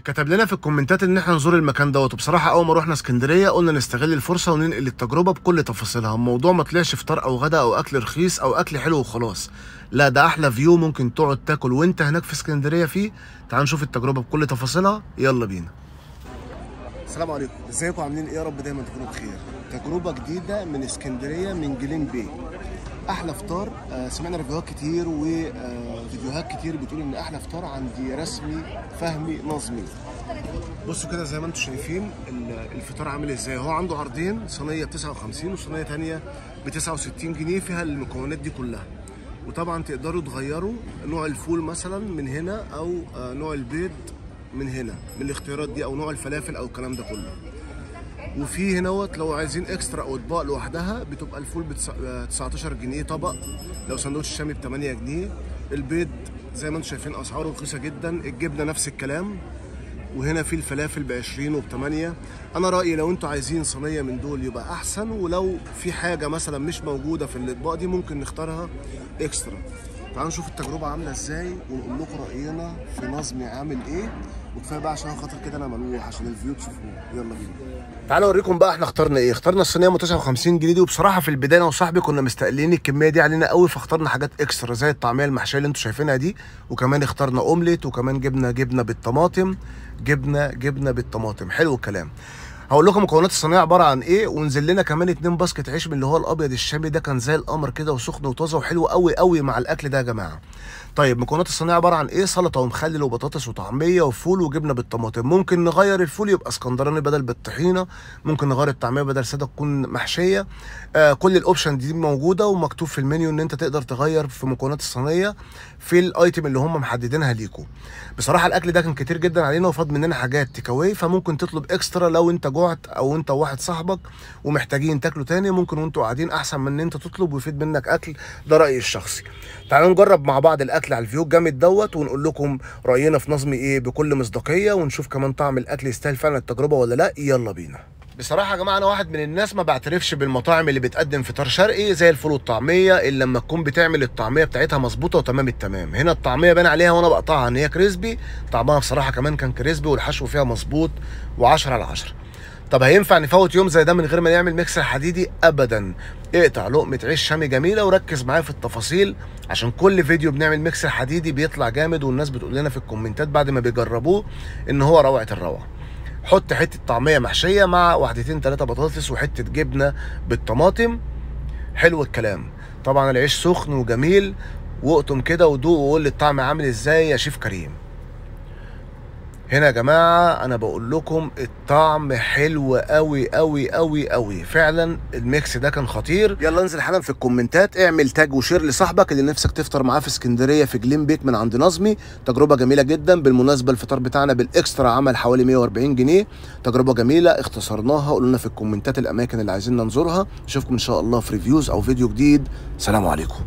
كتب لنا في الكومنتات ان احنا نزور المكان دوت، وبصراحه اول ما روحنا اسكندريه قلنا نستغل الفرصه وننقل التجربه بكل تفاصيلها. الموضوع ما طلعش فطار او غدا او اكل رخيص او اكل حلو وخلاص، لا ده احلى فيو ممكن تقعد تاكل وانت هناك في اسكندريه فيه. تعال نشوف التجربه بكل تفاصيلها، يلا بينا. السلام عليكم، ازيكم عاملين ايه؟ يا رب دايما تكونوا بخير. تجربه جديده من اسكندريه من جليم باي، احلى فطار. سمعنا ريفيوهات كتير وفيديوهات كتير بتقول ان احلى فطار عندي رسمي فهمي نظمي. بصوا كده زي ما انتم شايفين الفطار عامل ازاي. هو عنده عرضين، صينيه ب 59 وصينيه ثانيه ب 69 جنيه فيها المكونات دي كلها. وطبعا تقدروا تغيروا نوع الفول مثلا من هنا، او نوع البيض من هنا من الاختيارات دي، او نوع الفلافل او الكلام ده كله. وفي هنا لو عايزين اكسترا او اطباق لوحدها بتبقى الفول ب 19 جنيه طبق، لو سندوتش شامي ب 8 جنيه. البيض زي ما انتم شايفين اسعاره رخيصه جدا. الجبنه نفس الكلام. وهنا في الفلافل ب 20 وب 8. انا رايي لو انتوا عايزين صينيه من دول يبقى احسن، ولو في حاجه مثلا مش موجوده في الاطباق دي ممكن نختارها اكسترا. تعالوا نشوف التجربه عامله ازاي ونقول لكم راينا في نظمي عامل ايه. وكفايه بقى عشان خاطر كده انا ملوح عشان الفيو تشوفوه. يلا بينا. تعالوا اوريكم بقى احنا اخترنا ايه. اخترنا الصينيه ب 59 جنيه دي، وبصراحه في البدايه انا وصاحبي كنا مستقلين الكميه دي علينا قوي، فاخترنا حاجات اكسترا زي الطعميه المحشيه اللي انتم شايفينها دي، وكمان اخترنا اومليت، وكمان جبنه بالطماطم. جبنه بالطماطم، حلو الكلام. هقول لكم مكونات الصينيه عباره عن ايه، ونزل لنا كمان 2 باسكت عيش من اللي هو الابيض الشامي ده، كان زي القمر كده وسخن وطازه وحلو قوي قوي مع الاكل ده يا جماعه. طيب مكونات الصينيه عباره عن ايه؟ سلطه ومخلل وبطاطس وطعميه وفول وجبنه بالطماطم. ممكن نغير الفول يبقى اسكندراني بدل بالطحينه، ممكن نغير الطعميه بدل ساده تكون محشيه. كل الاوبشن دي موجوده ومكتوب في المنيو ان انت تقدر تغير في مكونات الصينيه في الايتم اللي هم محددينها ليكم. بصراحه الاكل ده كان كتير جدا علينا وفاض مننا حاجات تيك اواي، فممكن تطلب اكسترا لو انت جوعت او انت وواحد صاحبك ومحتاجين تاكلوا تاني. ممكن وانتوا قاعدين احسن من ان انت تطلب ويفيد منك اكل، ده رايي الشخصي. تعالوا نجرب مع بعض الاكل على الفيو الجامد دوت، ونقول لكم راينا في نظمي ايه بكل مصداقيه، ونشوف كمان طعم الاكل يستاهل فعلا التجربه ولا لا. يلا بينا. بصراحه يا جماعه انا واحد من الناس ما بعترفش بالمطاعم اللي بتقدم فطار شرقي زي الفول والطعميه الا لما تكون بتعمل الطعميه بتاعتها مظبوطه وتمام التمام. هنا الطعميه باين عليها وانا بقطعها ان هي كريسبي، طعمها بصراحه كمان كان كريسبي، والحشو فيها مظبوط و10 على 10. طب هينفع نفوت يوم زي ده من غير ما نعمل ميكسر حديدي؟ ابدا. اقطع لقمه عيش شامي جميله وركز معايا في التفاصيل، عشان كل فيديو بنعمل ميكسر حديدي بيطلع جامد، والناس بتقول لنا في الكومنتات بعد ما بيجربوه ان هو روعه الروعه. حط حته طعميه محشيه مع 1 3 بطاطس وحته جبنه بالطماطم، حلو الكلام. طبعا العيش سخن وجميل، واقطم كده ودوق وقول لي الطعم عامل ازاي يا شيف كريم. هنا يا جماعه انا بقول لكم الطعم حلو قوي قوي قوي قوي فعلا. الميكس ده كان خطير. يلا انزل حالا في الكومنتات اعمل تاج وشير لصاحبك اللي نفسك تفطر معاه في اسكندريه في جليم بيك من عند نظمي. تجربه جميله جدا. بالمناسبه الفطار بتاعنا بالاكسترا عمل حوالي 140 جنيه. تجربه جميله اختصرناها. قولوا لنا في الكومنتات الاماكن اللي عايزين نزورها. نشوفكم ان شاء الله في ريفيوز او فيديو جديد. سلام عليكم.